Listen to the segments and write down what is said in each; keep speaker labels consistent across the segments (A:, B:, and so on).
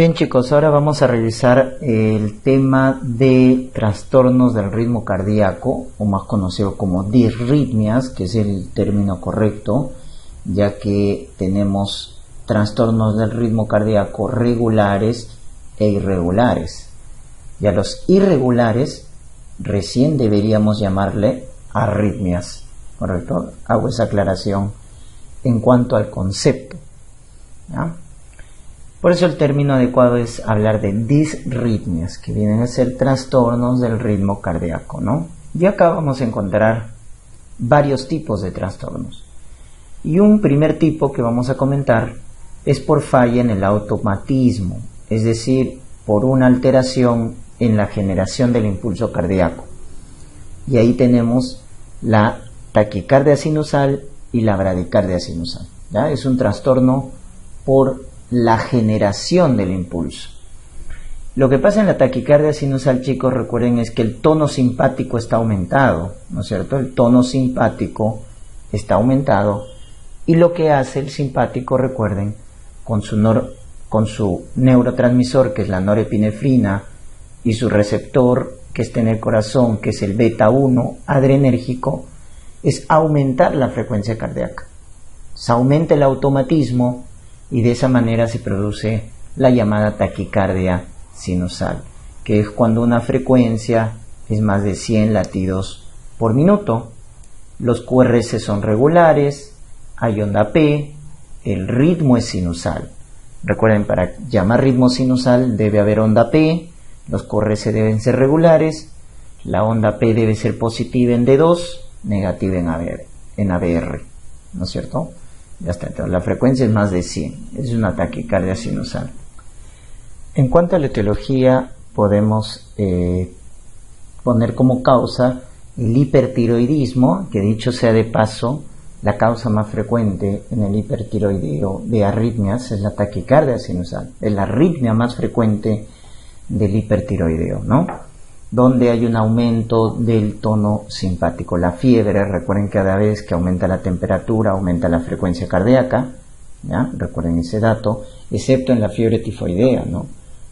A: Bien chicos, ahora vamos a revisar el tema de trastornos del ritmo cardíaco, o más conocido como disritmias, que es el término correcto, ya que tenemos trastornos del ritmo cardíaco regulares e irregulares. Y a los irregulares recién deberíamos llamarle arritmias, ¿correcto? Hago esa aclaración en cuanto al concepto, ¿ya? Por eso el término adecuado es hablar de disritmias, que vienen a ser trastornos del ritmo cardíaco, ¿no? Y acá vamos a encontrar varios tipos de trastornos. Y un primer tipo que vamos a comentar es por falla en el automatismo, es decir, por una alteración en la generación del impulso cardíaco. Y ahí tenemos la taquicardia sinusal y la bradicardia sinusal, ¿ya? Es un trastorno por la generación del impulso. Lo que pasa en la taquicardia sinusal, chicos, recuerden, es que el tono simpático está aumentado, ¿no es cierto? El tono simpático está aumentado y lo que hace el simpático, recuerden, con su neurotransmisor, que es la norepinefrina, y su receptor, que está en el corazón, que es el beta 1 adrenérgico, es aumentar la frecuencia cardíaca. Se aumenta el automatismo y de esa manera se produce la llamada taquicardia sinusal, que es cuando una frecuencia es más de 100 latidos por minuto. Los QRS son regulares, hay onda P, el ritmo es sinusal. Recuerden, para llamar ritmo sinusal debe haber onda P, los QRS deben ser regulares, la onda P debe ser positiva en D2, negativa en ABR, ¿no es cierto? Ya está, entonces la frecuencia es más de 100, es una taquicardia sinusal. En cuanto a la etiología, podemos poner como causa el hipertiroidismo, que dicho sea de paso, la causa más frecuente en el hipertiroideo de arritmias es la taquicardia sinusal, es la arritmia más frecuente del hipertiroideo, ¿no? Donde hay un aumento del tono simpático. La fiebre, recuerden que cada vez que aumenta la temperatura, aumenta la frecuencia cardíaca, ¿ya? Recuerden ese dato, excepto en la fiebre tifoidea, ¿no?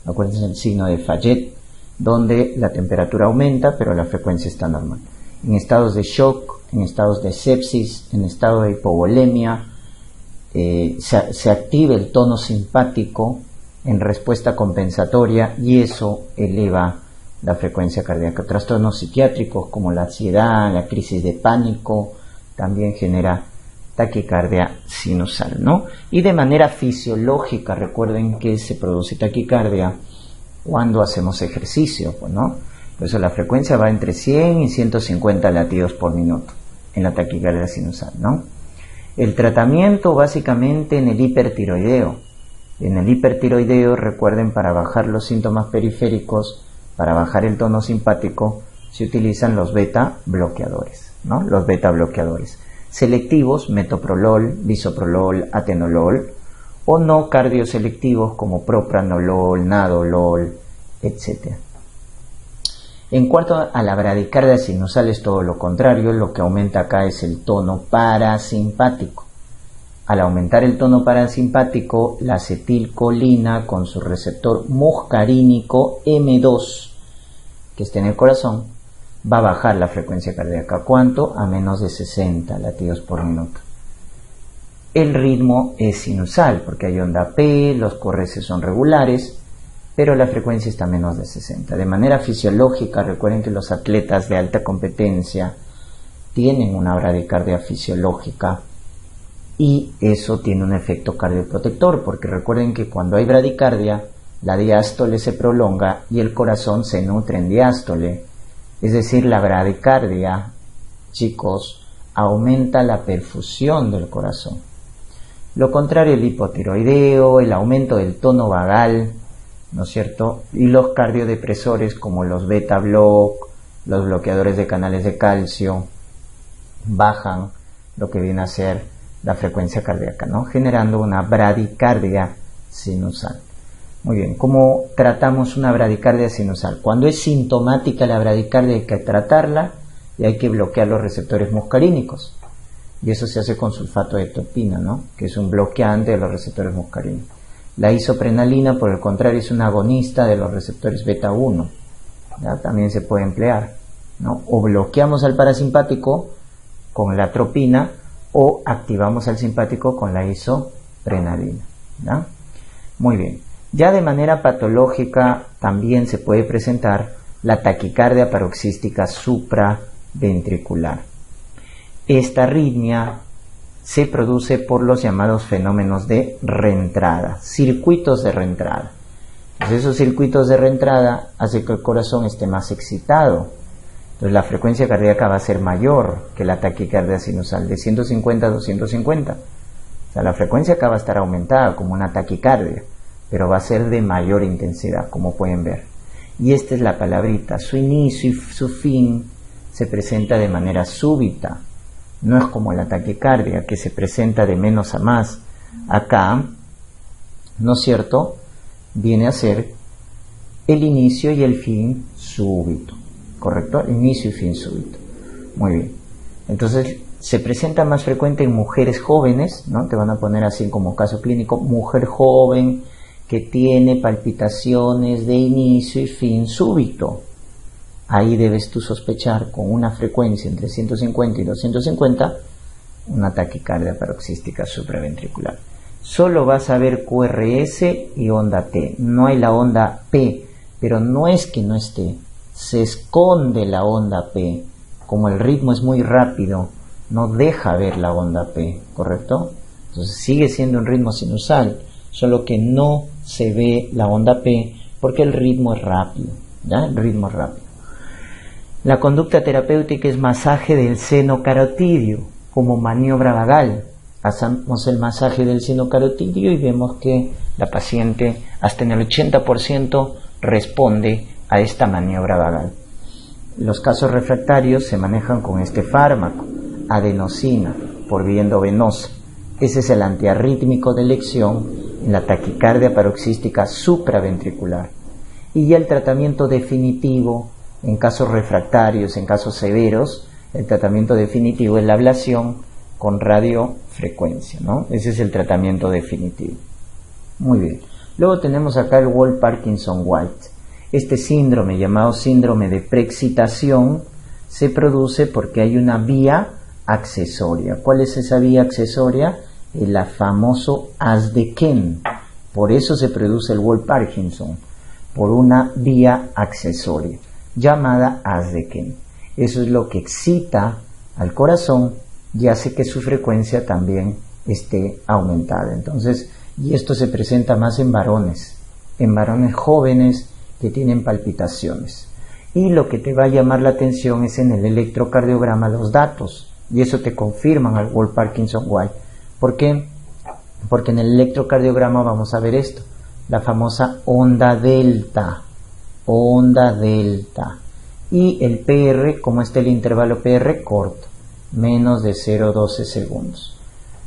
A: Acuérdense el signo de Fayet, donde la temperatura aumenta, pero la frecuencia está normal. En estados de shock, en estados de sepsis, en estado de hipovolemia, se activa el tono simpático en respuesta compensatoria y eso eleva la frecuencia cardíaca. Trastornos psiquiátricos como la ansiedad, la crisis de pánico, también genera taquicardia sinusal, ¿no? Y de manera fisiológica, recuerden que se produce taquicardia cuando hacemos ejercicio, ¿no? Por eso la frecuencia va entre 100 y 150 latidos por minuto en la taquicardia sinusal, ¿no? El tratamiento básicamente en el hipertiroideo. En el hipertiroideo, recuerden, para bajar los síntomas periféricos, para bajar el tono simpático, se utilizan los beta bloqueadores, ¿no? Los beta bloqueadores selectivos, metoprolol, bisoprolol, atenolol, o no cardioselectivos como propranolol, nadolol, etc. En cuanto a la bradicardia sinusal es todo lo contrario, lo que aumenta acá es el tono parasimpático. Al aumentar el tono parasimpático, la acetilcolina con su receptor muscarínico M2, que está en el corazón, va a bajar la frecuencia cardíaca. ¿Cuánto? A menos de 60 latidos por minuto. El ritmo es sinusal, porque hay onda P, los QRS son regulares, pero la frecuencia está a menos de 60. De manera fisiológica, recuerden que los atletas de alta competencia tienen una bradicardia fisiológica, y eso tiene un efecto cardioprotector, porque recuerden que cuando hay bradicardia, la diástole se prolonga y el corazón se nutre en diástole. Es decir, la bradicardia, chicos, aumenta la perfusión del corazón. Lo contrario, el hipotiroideo, el aumento del tono vagal, ¿no es cierto? Y los cardiodepresores como los beta block, los bloqueadores de canales de calcio, bajan lo que viene a ser la frecuencia cardíaca, ¿no? Generando una bradicardia sinusal. Muy bien, ¿cómo tratamos una bradicardia sinusal? Cuando es sintomática la bradicardia hay que tratarla y hay que bloquear los receptores muscarínicos. Y eso se hace con sulfato de topina, ¿no? Que es un bloqueante de los receptores muscarínicos. La isoprenalina, por el contrario, es un agonista de los receptores beta 1. ¿Ya? También se puede emplear, ¿no? O bloqueamos al parasimpático con la atropina o activamos al simpático con la isoprenalina. ¿Ya? Muy bien. Ya de manera patológica también se puede presentar la taquicardia paroxística supraventricular. Esta arritmia se produce por los llamados fenómenos de reentrada, circuitos de reentrada. Entonces, esos circuitos de reentrada hacen que el corazón esté más excitado. Entonces la frecuencia cardíaca va a ser mayor que la taquicardia sinusal, de 150 a 250. O sea, la frecuencia acá va a estar aumentada como una taquicardia, pero va a ser de mayor intensidad, como pueden ver. Y esta es la palabrita, su inicio y su fin se presenta de manera súbita. No es como la taquicardia, que se presenta de menos a más. Acá, ¿no es cierto?, viene a ser el inicio y el fin súbito, ¿correcto? Inicio y fin súbito. Muy bien. Entonces, se presenta más frecuente en mujeres jóvenes, ¿no? Te van a poner así como caso clínico, mujer joven que tiene palpitaciones de inicio y fin súbito. Ahí debes tú sospechar con una frecuencia entre 150 y 250 una taquicardia paroxística supraventricular. Solo vas a ver QRS y onda T. No hay la onda P, pero no es que no esté. Se esconde la onda P. Como el ritmo es muy rápido, no deja ver la onda P, ¿correcto? Entonces sigue siendo un ritmo sinusal, solo que no se ve la onda P porque el ritmo es rápido, ¿ya? El ritmo es rápido. La conducta terapéutica es masaje del seno carotidio como maniobra vagal. Hacemos el masaje del seno carotidio y vemos que la paciente hasta en el 80% responde a esta maniobra vagal. Los casos refractarios se manejan con este fármaco, adenosina, por vía endovenosa. Ese es el antiarrítmico de elección en la taquicardia paroxística supraventricular. Y ya el tratamiento definitivo en casos refractarios, en casos severos, el tratamiento definitivo es la ablación con radiofrecuencia, ¿no? Ese es el tratamiento definitivo. Muy bien. Luego tenemos acá el Wolff-Parkinson-White. Este síndrome, llamado síndrome de preexcitación, se produce porque hay una vía accesoria. ¿Cuál es esa vía accesoria? El famoso haz de Kent. Por eso se produce el Wolff-Parkinson, por una vía accesoria llamada haz de Kent. Eso es lo que excita al corazón y hace que su frecuencia también esté aumentada. Entonces, y esto se presenta más en varones jóvenes que tienen palpitaciones. Y lo que te va a llamar la atención es en el electrocardiograma los datos, y eso te confirman al Wolff-Parkinson-White. ¿Por qué? Porque en el electrocardiograma vamos a ver esto, la famosa onda delta, y el PR, como está el intervalo PR, corto, menos de 0,12 segundos.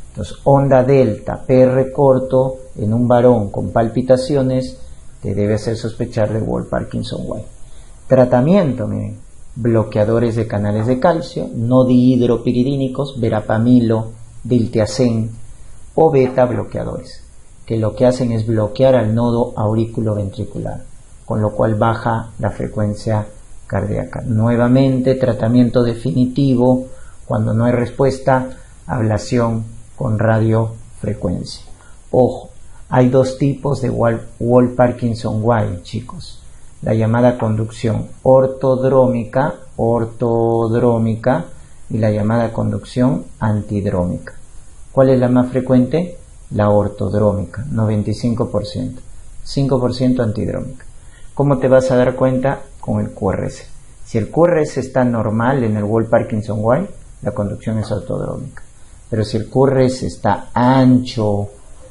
A: Entonces, onda delta, PR corto, en un varón con palpitaciones, te debe hacer sospechar de Wolff-Parkinson-White. Tratamiento, miren, bloqueadores de canales de calcio, no dihidropiridínicos, verapamilo, diltiazem o beta bloqueadores, que lo que hacen es bloquear al nodo auriculoventricular, con lo cual baja la frecuencia cardíaca. Nuevamente, tratamiento definitivo, cuando no hay respuesta, ablación con radiofrecuencia. Ojo, hay dos tipos de Wolff-Parkinson-White, chicos. La llamada conducción ortodrómica y la llamada conducción antidrómica. ¿Cuál es la más frecuente? La ortodrómica, 95%, 5% antidrómica. ¿Cómo te vas a dar cuenta? Con el QRS. Si el QRS está normal en el Wolff-Parkinson-White, la conducción es ortodrómica. Pero si el QRS está ancho,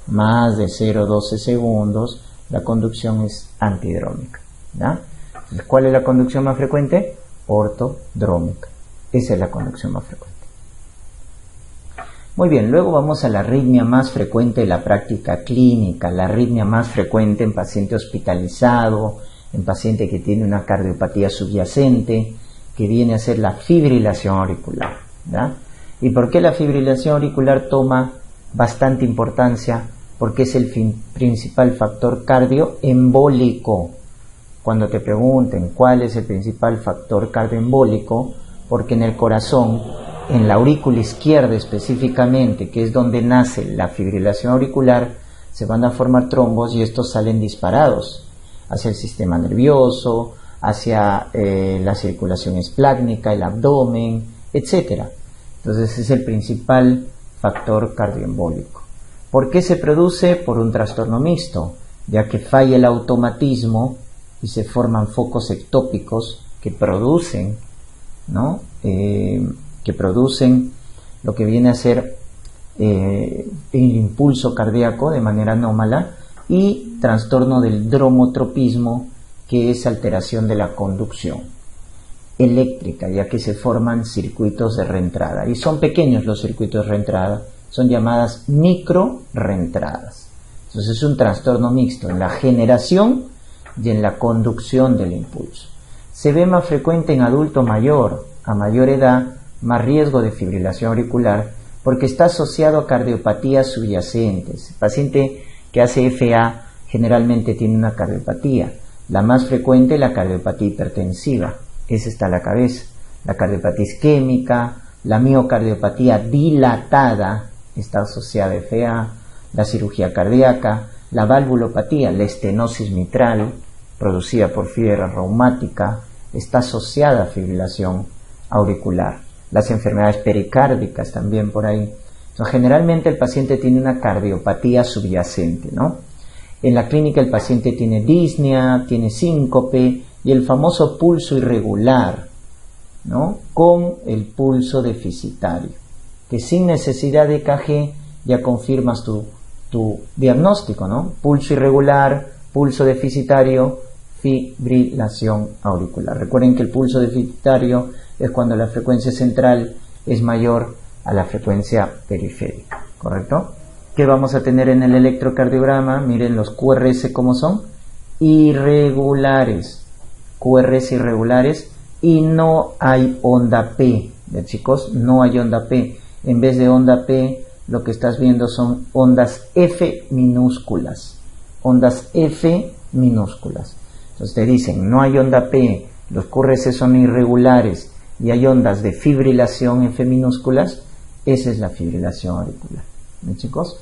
A: más de 0,12 segundos, la conducción es antidrómica, ¿ya? Entonces, ¿cuál es la conducción más frecuente? Ortodrómica. Esa es la conducción más frecuente. Muy bien, luego vamos a la arritmia más frecuente de la práctica clínica, la arritmia más frecuente en paciente hospitalizado, en paciente que tiene una cardiopatía subyacente, que viene a ser la fibrilación auricular, ¿ya? ¿Y por qué la fibrilación auricular toma bastante importancia? porque es el principal factor cardioembólico. Cuando te pregunten cuál es el principal factor cardioembólico, porque en el corazón, en la aurícula izquierda específicamente, que es donde nace la fibrilación auricular, se van a formar trombos y estos salen disparados hacia el sistema nervioso, hacia la circulación esplácnica, el abdomen, etc. Entonces es el principal factor cardioembólico. ¿Por qué se produce? Por un trastorno mixto, ya que falla el automatismo y se forman focos ectópicos que producen, ¿no? Que producen lo que viene a ser el impulso cardíaco de manera anómala, y trastorno del dromotropismo, que es alteración de la conducción eléctrica, ya que se forman circuitos de reentrada, y son pequeños los circuitos de reentrada, son llamadas micro reentradas. Entonces es un trastorno mixto en la generación y en la conducción del impulso. Se ve más frecuente en adulto mayor, a mayor edad, más riesgo de fibrilación auricular, porque está asociado a cardiopatías subyacentes. El paciente que hace FA generalmente tiene una cardiopatía. La más frecuente, la cardiopatía hipertensiva. Esa está en la cabeza. La cardiopatía isquémica, la miocardiopatía dilatada está asociada a FA, la cirugía cardíaca, la valvulopatía, la estenosis mitral, producida por fiebre reumática, está asociada a fibrilación auricular. Las enfermedades pericárdicas también por ahí. Entonces, generalmente el paciente tiene una cardiopatía subyacente, ¿no? En la clínica el paciente tiene disnea, tiene síncope y el famoso pulso irregular, ¿no? Con el pulso deficitario, que sin necesidad de EKG ya confirmas tu diagnóstico, ¿no? Pulso irregular, pulso deficitario, fibrilación auricular. Recuerden que el pulso deficitario es cuando la frecuencia central es mayor a la frecuencia periférica, ¿correcto? ¿Qué vamos a tener en el electrocardiograma? Miren los QRS cómo son, irregulares, QRS irregulares, y no hay onda P, ¿de chicos? No hay onda P. En vez de onda P, lo que estás viendo son ondas F minúsculas, ondas F minúsculas. Entonces te dicen, no hay onda P, los QRS son irregulares y hay ondas de fibrilación F minúsculas, esa es la fibrilación auricular. ¿Bien, chicos?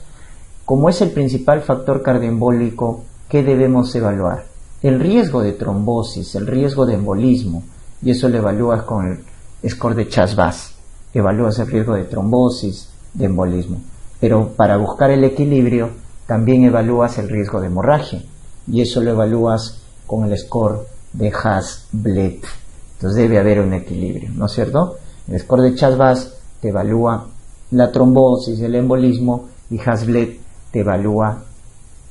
A: Como es el principal factor cardioembólico, ¿qué debemos evaluar? El riesgo de trombosis, el riesgo de embolismo, y eso lo evalúas con el score de Chas-Bas. Evalúas el riesgo de trombosis, de embolismo. Pero para buscar el equilibrio, también evalúas el riesgo de hemorragia, y eso lo evalúas con el score de Chas-Bled. Entonces debe haber un equilibrio, ¿no es cierto? El score de Chas-Bas te evalúa la trombosis, el embolismo, y Chas-Bled te evalúa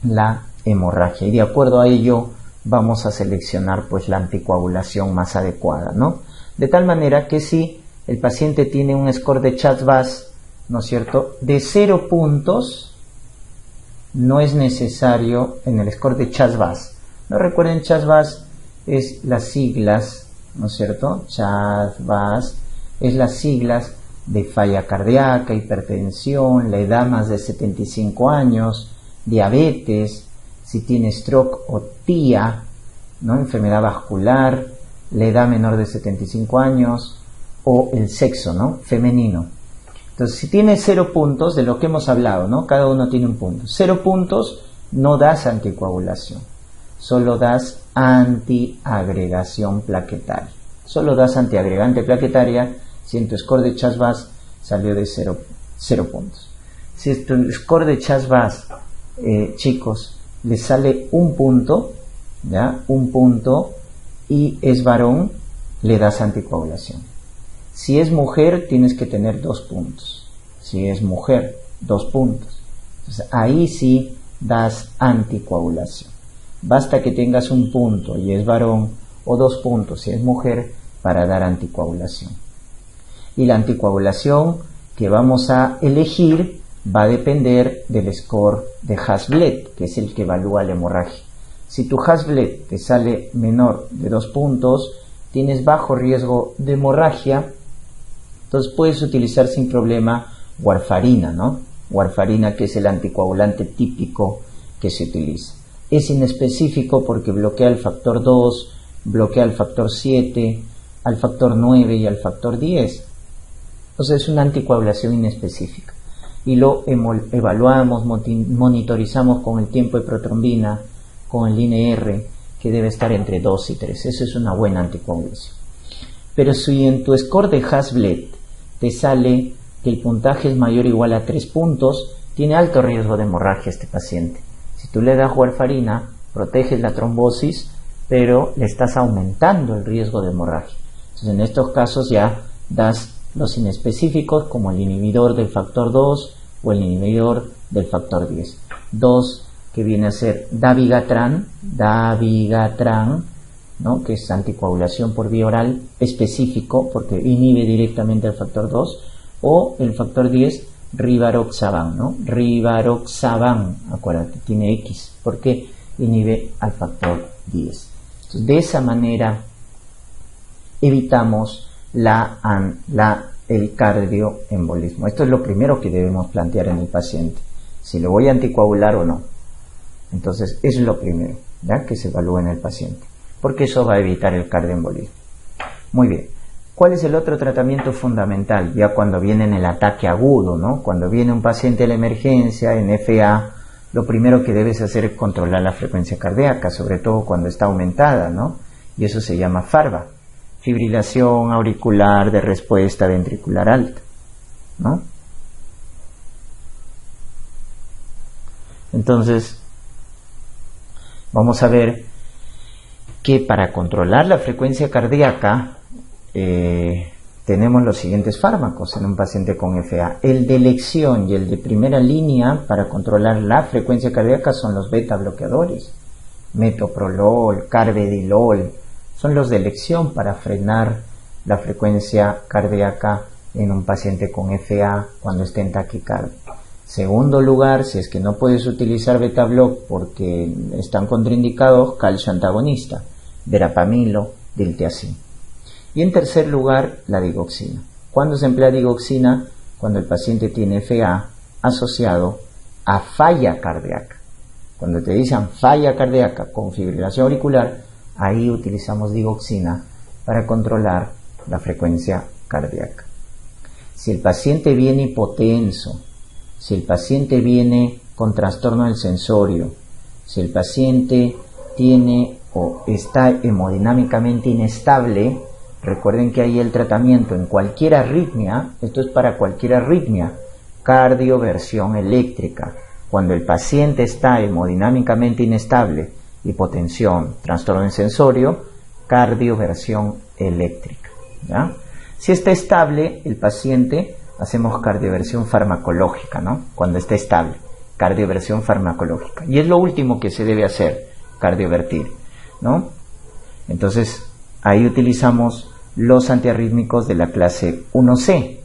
A: la hemorragia, y de acuerdo a ello vamos a seleccionar pues la anticoagulación más adecuada, ¿no? De tal manera que si el paciente tiene un score de Chas-Bas, ¿no es cierto?, de 0 puntos, no es necesario en el score de Chas-Bas. No recuerden, Chas-Bas es las siglas, ¿no es cierto? Chas-Bas es las siglas de falla cardíaca, hipertensión, la edad más de 75 años, diabetes, si tiene stroke o TIA, ¿no? Enfermedad vascular, la edad menor de 75 años o el sexo, ¿no? Femenino. Entonces, si tiene 0 puntos, de lo que hemos hablado, ¿no? Cada uno tiene un punto. 0 puntos, no das anticoagulación, solo das antiagregación plaquetaria. Solo das antiagregante plaquetaria si en tu score de Chas-Bas salió de 0 puntos. Si tu score de Chas-Bas, chicos, le sale 1 punto, ¿ya? 1 punto, y es varón, le das anticoagulación. Si es mujer, tienes que tener 2 puntos. Si es mujer, 2 puntos. Entonces, ahí sí das anticoagulación. Basta que tengas 1 punto y es varón, o 2 puntos si es mujer, para dar anticoagulación. Y la anticoagulación que vamos a elegir va a depender del score de Chas-Bled, que es el que evalúa la hemorragia. Si tu Chas-Bled te sale menor de 2 puntos, tienes bajo riesgo de hemorragia, entonces puedes utilizar sin problema warfarina, ¿no? warfarina, que es el anticoagulante típico que se utiliza. Es inespecífico porque bloquea el factor 2, bloquea el factor 7, al factor 9 y al factor 10. Entonces es una anticoagulación inespecífica. Y lo evaluamos, monitorizamos con el tiempo de protrombina, con el INR, que debe estar entre 2 y 3. Eso es una buena anticoagulación. Pero si en tu score de Hasbled te sale que el puntaje es mayor o igual a 3 puntos, tiene alto riesgo de hemorragia este paciente. Si tú le das warfarina, proteges la trombosis, pero le estás aumentando el riesgo de hemorragia. Entonces en estos casos ya das los inespecíficos como el inhibidor del factor 2 o el inhibidor del factor 10. 2 que viene a ser dabigatran, ¿no? Que es anticoagulación por vía oral específico porque inhibe directamente el factor 2, o el factor 10, rivaroxaban, ¿no? Rivaroxaban, acuérdate, tiene X, porque inhibe al factor 10. Entonces, de esa manera evitamos el cardioembolismo. Esto es lo primero que debemos plantear en el paciente, si lo voy a anticoagular o no. Entonces, eso es lo primero, ¿ya? Que se evalúa en el paciente, porque eso va a evitar el cardioembolismo. Muy bien. ¿Cuál es el otro tratamiento fundamental? Ya cuando viene en el ataque agudo, ¿no? Cuando viene un paciente a la emergencia en FA, lo primero que debes hacer es controlar la frecuencia cardíaca, sobre todo cuando está aumentada, ¿no? Y eso se llama FARVA, fibrilación auricular de respuesta ventricular alta, ¿no? Entonces, vamos a ver que para controlar la frecuencia cardíaca tenemos los siguientes fármacos en un paciente con FA. El de elección y el de primera línea para controlar la frecuencia cardíaca son los beta bloqueadores. Metoprolol, carvedilol, son los de elección para frenar la frecuencia cardíaca en un paciente con FA cuando esté en taquicardia. Segundo lugar, si es que no puedes utilizar beta block porque están contraindicados, calcio antagonista, verapamilo, diltiazem. Y en tercer lugar, la digoxina. ¿Cuándo se emplea digoxina? Cuando el paciente tiene FA asociado a falla cardíaca. Cuando te dicen falla cardíaca con fibrilación auricular, ahí utilizamos digoxina para controlar la frecuencia cardíaca. Si el paciente viene hipotenso, si el paciente viene con trastorno del sensorio, si el paciente tiene o está hemodinámicamente inestable, recuerden que ahí el tratamiento en cualquier arritmia, esto es para cualquier arritmia, cardioversión eléctrica. Cuando el paciente está hemodinámicamente inestable, hipotensión, trastorno del sensorio, cardioversión eléctrica, ¿ya? Si está estable el paciente, hacemos cardioversión farmacológica, ¿no? Cuando está estable, cardioversión farmacológica. Y es lo último que se debe hacer, cardiovertir, ¿no? Entonces, ahí utilizamos los antiarrítmicos de la clase 1C,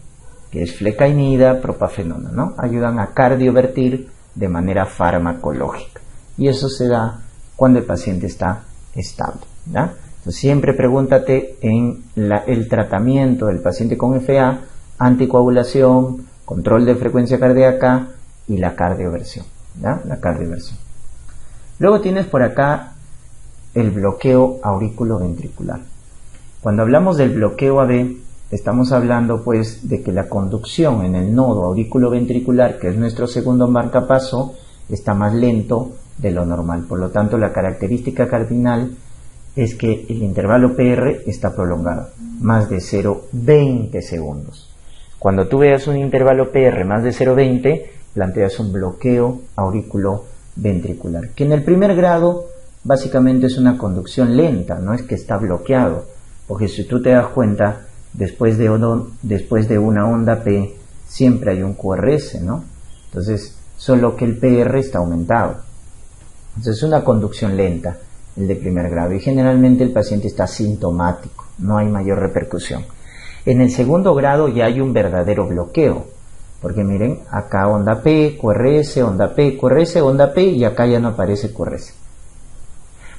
A: que es flecainida, propafenona, ¿no? Ayudan a cardiovertir de manera farmacológica. Y eso se da cuando el paciente está estable, ¿ya? Entonces, siempre pregúntate en el tratamiento del paciente con FA, anticoagulación, control de frecuencia cardíaca y la cardioversión, ¿ya? La cardioversión. Luego tienes por acá el bloqueo auriculoventricular. Cuando hablamos del bloqueo AB, estamos hablando pues de que la conducción en el nodo auriculoventricular, que es nuestro segundo marcapaso, está más lento de lo normal. Por lo tanto, la característica cardinal es que el intervalo PR está prolongado, más de 0,20 segundos. Cuando tú veas un intervalo PR más de 0,20, planteas un bloqueo auriculoventricular, que en el primer grado básicamente es una conducción lenta, no es que está bloqueado, porque si tú te das cuenta, después de una onda P siempre hay un QRS, ¿no? Entonces, solo que el PR está aumentado. Entonces es una conducción lenta, el de primer grado, y generalmente el paciente está asintomático, no hay mayor repercusión. En el segundo grado ya hay un verdadero bloqueo, porque miren, acá onda P, QRS, onda P, QRS, onda P, y acá ya no aparece QRS.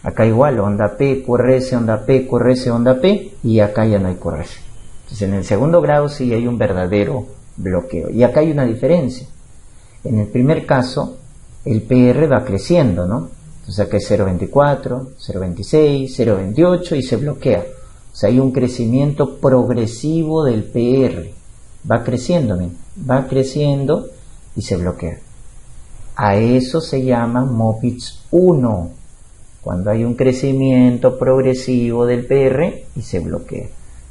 A: Acá igual, onda P, QRS, onda P, QRS, onda P, y acá ya no hay QRS. Entonces en el segundo grado sí hay un verdadero bloqueo. Y acá hay una diferencia. En el primer caso, el PR va creciendo, ¿no? Entonces acá es 0,24, 0,26, 0,28 y se bloquea. O sea, hay un crecimiento progresivo del PR. Va creciendo, ¿ven? Va creciendo y se bloquea. A eso se llama Mobius 1, cuando hay un crecimiento progresivo del PR y se bloquea.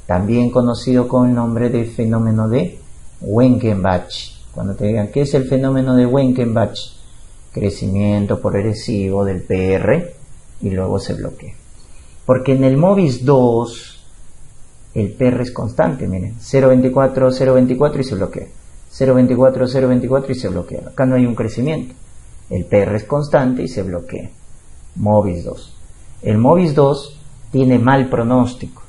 A: También conocido con el nombre de fenómeno de Wengenbach. Cuando te digan, ¿qué es el fenómeno de Wengenbach? Crecimiento progresivo del PR y luego se bloquea. Porque en el Mobius 2 el PR es constante, miren, 0,24, 0,24 y se bloquea. 0,24, 0,24 y se bloquea. Acá no hay un crecimiento. El PR es constante y se bloquea. Mobius 2. El Mobius 2 tiene mal pronóstico.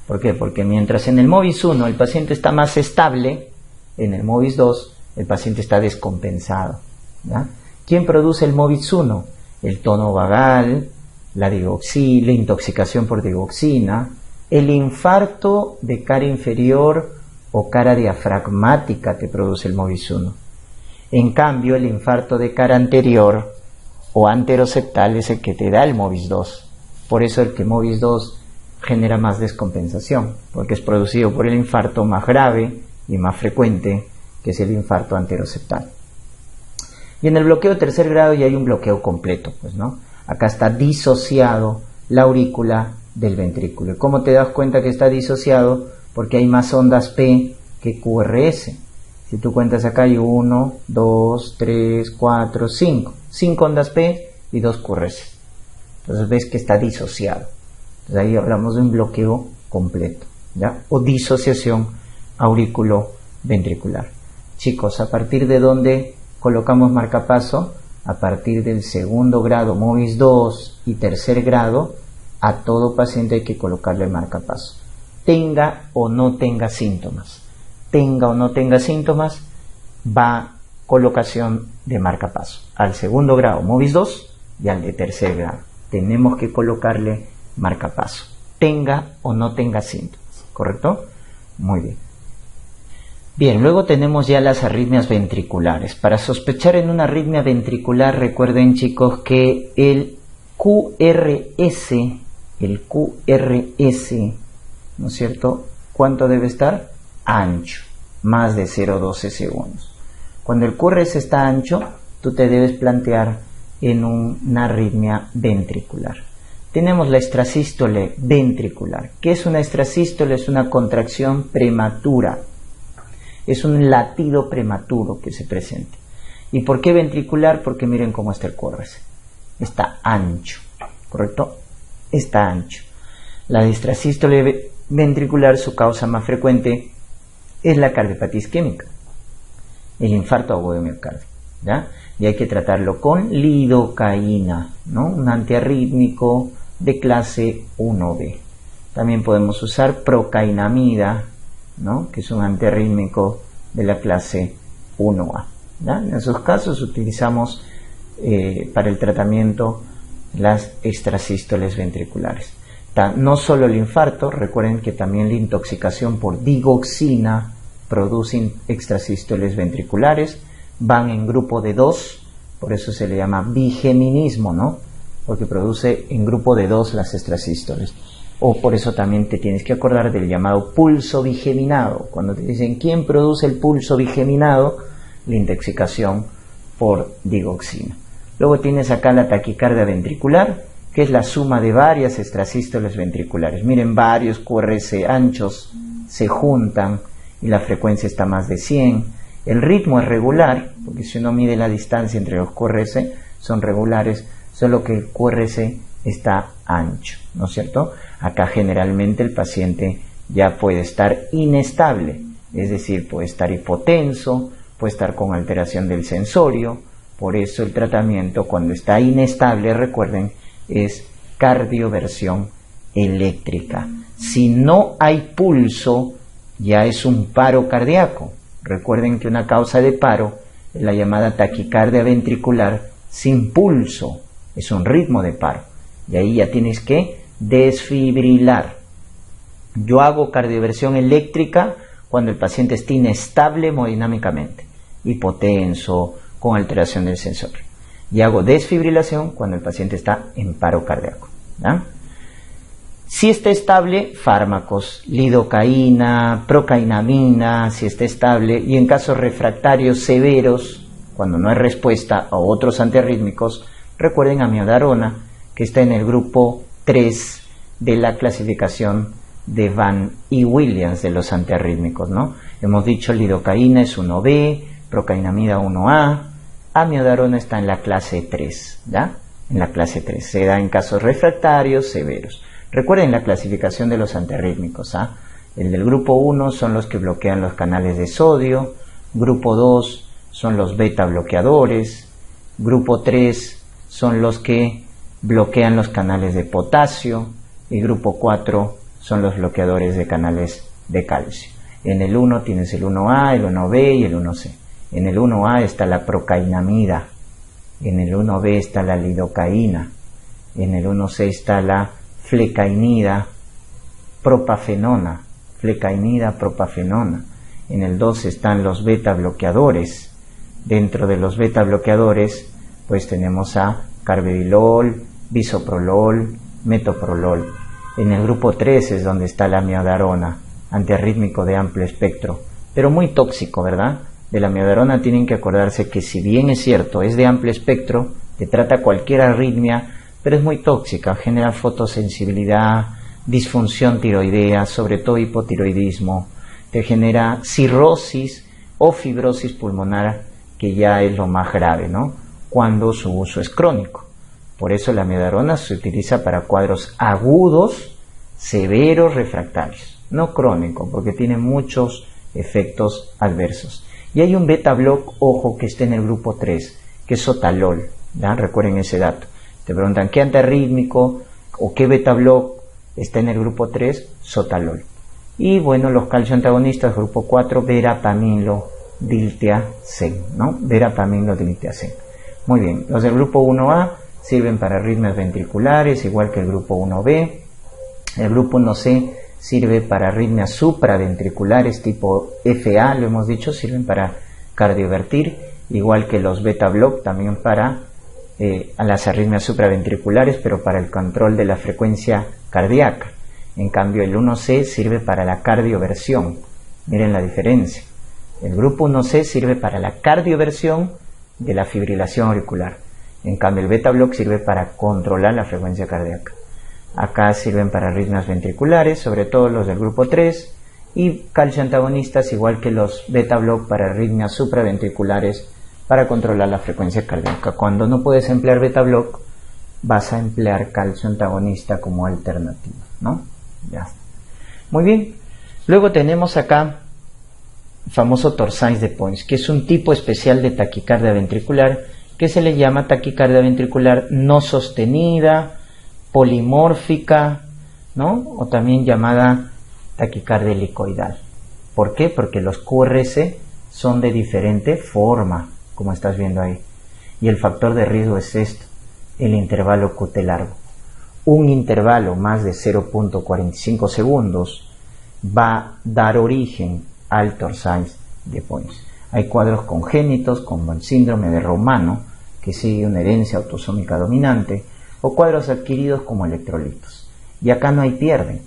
A: ¿Por qué? Porque mientras en el Mobius 1 el paciente está más estable, en el Mobius 2 el paciente está descompensado. ¿Ya? ¿Quién produce el Mobius 1? El tono vagal, la digoxina, la intoxicación por digoxina, el infarto de cara inferior o cara diafragmática te produce el Mobius 1. En cambio, el infarto de cara anterior o anteroseptal es el que te da el Mobius 2. Por eso el que Mobius 2 genera más descompensación, porque es producido por el infarto más grave y más frecuente, que es el infarto anteroseptal. Y en el bloqueo tercer grado ya hay un bloqueo completo, pues, ¿no? Acá está disociado la aurícula del ventrículo. ¿Y cómo te das cuenta que está disociado? Porque hay más ondas P que QRS. Si tú cuentas acá hay 1, 2, 3, 4, 5. 5 ondas P y 2 QRS. Entonces ves que está disociado. Entonces ahí hablamos de un bloqueo completo, ¿ya? O disociación aurículo-ventricular. Chicos, ¿a partir de dónde colocamos marcapaso? A partir del segundo grado, Mobius 2 y tercer grado, a todo paciente hay que colocarle marcapaso. Tenga o no tenga síntomas. Tenga o no tenga síntomas, va colocación de marcapaso. Al segundo grado, Mobius 2 y al de tercer grado. Tenemos que colocarle marcapaso. Tenga o no tenga síntomas. ¿Correcto? Muy bien. Bien, luego tenemos ya las arritmias ventriculares. Para sospechar en una arritmia ventricular, recuerden chicos que el QRS, ¿no es cierto? ¿Cuánto debe estar? Ancho, más de 0,12 segundos. Cuando el QRS está ancho, tú te debes plantear en una arritmia ventricular. Tenemos la extrasístole ventricular. ¿Qué es una extrasístole? Es una contracción prematura. Es un latido prematuro que se presenta. ¿Y por qué ventricular? Porque miren cómo está el QRS. Está ancho, ¿correcto? Está ancho. La extrasístole ventricular, su causa más frecuente es la cardiopatía isquémica, el infarto agudo de miocardio, ¿ya? Y hay que tratarlo con lidocaína, ¿no? Un antiarrítmico de clase 1B. También podemos usar procainamida, ¿no? Que es un antiarrítmico de la clase 1A, ¿ya? En esos casos utilizamos para el tratamiento las extrasístoles ventriculares. No solo el infarto, recuerden que también la intoxicación por digoxina produce extrasístoles ventriculares, van en grupo de 2, por eso se le llama bigeminismo, ¿no? Porque produce en grupo de 2 las extrasístoles. O por eso también te tienes que acordar del llamado pulso bigeminado. Cuando te dicen ¿quién produce el pulso bigeminado? La intoxicación por digoxina. Luego tienes acá la taquicardia ventricular, que es la suma de varias extrasístoles ventriculares. Miren, varios QRS anchos se juntan y la frecuencia está más de 100. El ritmo es regular, porque si uno mide la distancia entre los QRS, son regulares, solo que el QRS está ancho, ¿no es cierto? Acá generalmente el paciente ya puede estar inestable, es decir, puede estar hipotenso, puede estar con alteración del sensorio. Por eso el tratamiento cuando está inestable, recuerden, es cardioversión eléctrica. Si no hay pulso, ya es un paro cardíaco. Recuerden que una causa de paro es la llamada taquicardia ventricular sin pulso, es un ritmo de paro. Y ahí ya tienes que desfibrilar. Yo hago cardioversión eléctrica cuando el paciente está inestable hemodinámicamente, hipotenso, con alteración del sensor. Y hago desfibrilación cuando el paciente está en paro cardíaco, ¿ya? Si está estable, fármacos, lidocaína, procainamina, si está estable, y en casos refractarios severos, cuando no hay respuesta a otros antiarrítmicos, recuerden amiodarona, que está en el grupo 3 de la clasificación de Van y Williams de los antiarrítmicos, ¿no? Hemos dicho lidocaína es 1B, procainamida 1A, amiodarona está en la clase 3, ¿ya? En la clase 3, se da en casos refractarios severos. Recuerden la clasificación de los antiarrítmicos, ¿ah? El del grupo 1 son los que bloquean los canales de sodio, grupo 2 son los beta bloqueadores, grupo 3 son los que bloquean los canales de potasio y grupo 4 son los bloqueadores de canales de calcio. En el 1 tienes el 1A, el 1B y el 1C. En el 1A está la procainamida, en el 1B está la lidocaína, en el 1C está la flecainida, propafenona, en el 2 están los beta bloqueadores. Dentro de los beta bloqueadores pues tenemos a carvedilol, bisoprolol, metoprolol. En el grupo 3 es donde está la amiodarona, antiarrítmico de amplio espectro, pero muy tóxico, ¿verdad? De la amiodarona tienen que acordarse que si bien es cierto, es de amplio espectro, te trata cualquier arritmia, pero es muy tóxica, genera fotosensibilidad, disfunción tiroidea, sobre todo hipotiroidismo, te genera cirrosis o fibrosis pulmonar, que ya es lo más grave, ¿no? Cuando su uso es crónico. Por eso la amiodarona se utiliza para cuadros agudos, severos, refractarios, no crónico, porque tiene muchos efectos adversos. Y hay un beta block, ojo, que está en el grupo 3, que es sotalol, ¿ya? Recuerden ese dato. Te preguntan qué antiarrítmico o qué beta block está en el grupo 3, sotalol. Y bueno, los calcio antagonistas, grupo 4, verapamilo diltiazem, ¿no? Verapamilo diltiazem. Muy bien, los del grupo 1A sirven para arritmias ventriculares, igual que el grupo 1B. El grupo 1C sirve para arritmias supraventriculares tipo FA, lo hemos dicho, sirven para cardiovertir, igual que los beta block también para a las arritmias supraventriculares, pero para el control de la frecuencia cardíaca. En cambio, el 1C sirve para la cardioversión. Miren la diferencia. El grupo 1C sirve para la cardioversión de la fibrilación auricular. En cambio, el beta block sirve para controlar la frecuencia cardíaca. Acá sirven para arritmias ventriculares, sobre todo los del grupo 3, y calcio antagonistas, igual que los beta block, para arritmias supraventriculares, para controlar la frecuencia cardíaca. Cuando no puedes emplear beta block, vas a emplear calcio antagonista como alternativa, ¿no? Ya está. Muy bien. Luego tenemos acá el famoso Torsades de Points, que es un tipo especial de taquicardia ventricular que se le llama taquicardia ventricular no sostenida, polimórfica, ¿no? O también llamada taquicardia helicoidal. ¿Por qué? Porque los QRS son de diferente forma, como estás viendo ahí. Y el factor de riesgo es esto, el intervalo QT largo. Un intervalo más de 0.45 segundos va a dar origen al Torsades de Points. Hay cuadros congénitos como el síndrome de Romano, que sigue una herencia autosómica dominante, o cuadros adquiridos como electrolitos. Y acá no hay pierde.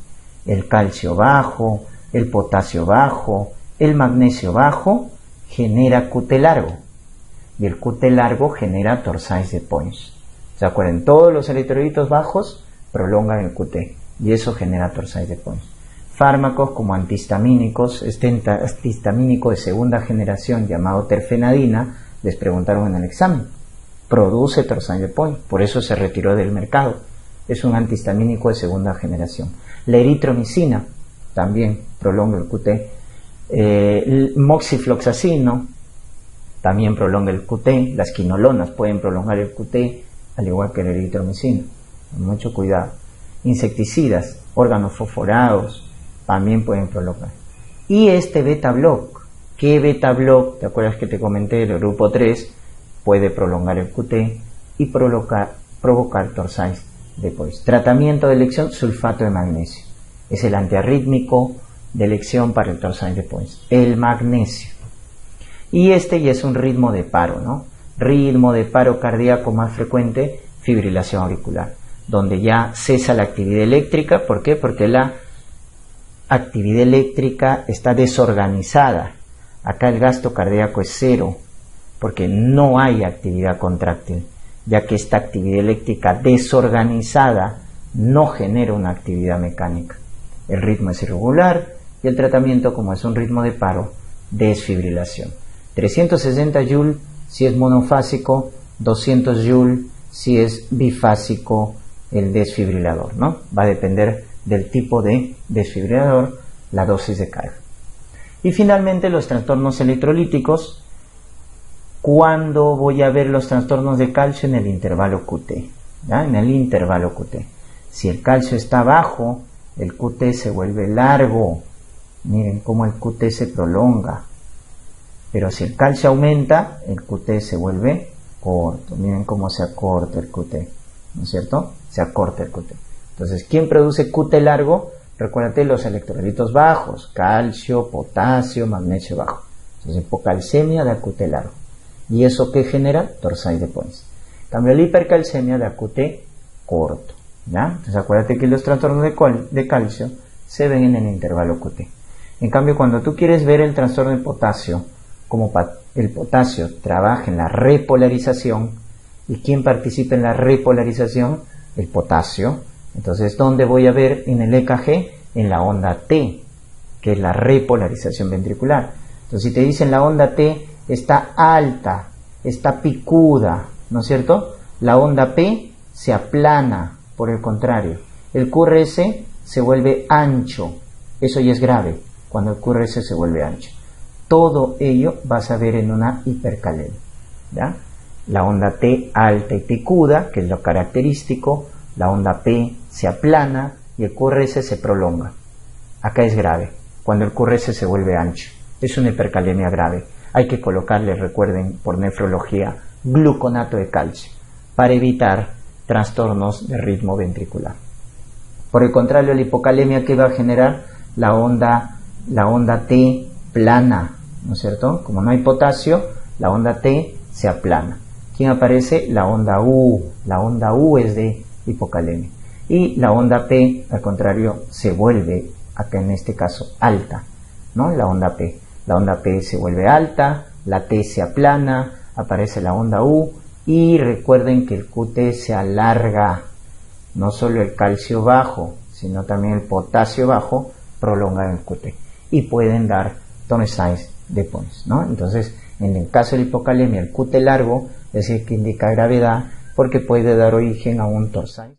A: El calcio bajo, el potasio bajo, el magnesio bajo genera QT largo. Y el QT largo genera Torsades de Points. ¿Se acuerdan? Todos los electrolitos bajos prolongan el QT y eso genera Torsades de Points. Fármacos como antihistamínicos, este antihistamínico de segunda generación llamado terfenadina, les preguntaron en el examen, produce Torsades de Points, por eso se retiró del mercado. Es un antihistamínico de segunda generación. La eritromicina también prolonga el QT. El moxifloxacino también prolonga el QT. Las quinolonas pueden prolongar el QT, al igual que la eritromicina. Mucho cuidado. Insecticidas, órganos fosforados, también pueden prolongar. Y este beta block, ¿qué beta block? ¿Te acuerdas que te comenté del grupo 3? Puede prolongar el QT y provocar Torsades de Points. Tratamiento de elección, sulfato de magnesio. Es el antiarrítmico de elección para el Torsades de Points. El magnesio. Y este ya es un ritmo de paro, ¿no? ritmo de paro cardíaco más frecuente, fibrilación auricular, donde ya cesa la actividad eléctrica. ¿Por qué? Porque la actividad eléctrica está desorganizada. Acá el gasto cardíaco es cero, porque no hay actividad contráctil, ya que esta actividad eléctrica desorganizada no genera una actividad mecánica. El ritmo es irregular y el tratamiento, como es un ritmo de paro, desfibrilación. 360 Joule si es monofásico, 200 Joule si es bifásico el desfibrilador, ¿no? Va a depender del tipo de desfibrilador, la dosis de carga. Y finalmente los trastornos electrolíticos. ¿Cuándo voy a ver los trastornos de calcio? En el intervalo QT, ¿ya? En el intervalo QT. Si el calcio está bajo, el QT se vuelve largo. Miren cómo el QT se prolonga. Pero si el calcio aumenta, el QT se vuelve corto. Miren cómo se acorta el QT, ¿no es cierto? Se acorta el QT. Entonces, ¿quién produce QT largo? Recuérdate los electrolitos bajos, calcio, potasio, magnesio bajo. Entonces, hipocalcemia da QT largo. ¿Y eso qué genera? Torsades de Pons. En cambio, la hipercalcemia da QT corto, ¿ya? Entonces, acuérdate que los trastornos de calcio se ven en el intervalo QT. En cambio, cuando tú quieres ver el trastorno de potasio, como el potasio trabaja en la repolarización, ¿y quién participa en la repolarización? El potasio. Entonces, ¿dónde voy a ver en el EKG? En la onda T, que es la repolarización ventricular. Entonces, si te dicen la onda T está alta, está picuda, ¿no es cierto? La onda P se aplana, por el contrario. El QRS se vuelve ancho. Eso ya es grave, cuando el QRS se vuelve ancho. Todo ello vas a ver en una hipercalemia, ¿ya? La onda T alta y picuda, que es lo característico. La onda P se aplana y el QRS se prolonga. Acá es grave, cuando el QRS se vuelve ancho. Es una hipercalemia grave. Hay que colocarle, recuerden, por nefrología, gluconato de calcio, para evitar trastornos de ritmo ventricular. Por el contrario, la hipocalemia, que va a generar la onda T plana, ¿no es cierto? Como no hay potasio, la onda T se aplana. ¿Quién aparece? La onda U. La onda U es de hipocalemia. Y la onda P, al contrario, se vuelve, acá en este caso, alta, ¿no? La onda P. La onda P se vuelve alta, la T se aplana, aparece la onda U. Y recuerden que el QT se alarga. No solo el calcio bajo, sino también el potasio bajo prolonga el QT. Y pueden dar torsades de Pons, ¿no? Entonces, en el caso de la hipocalemia, el QT largo es el que indica gravedad, porque puede dar origen a un torsade.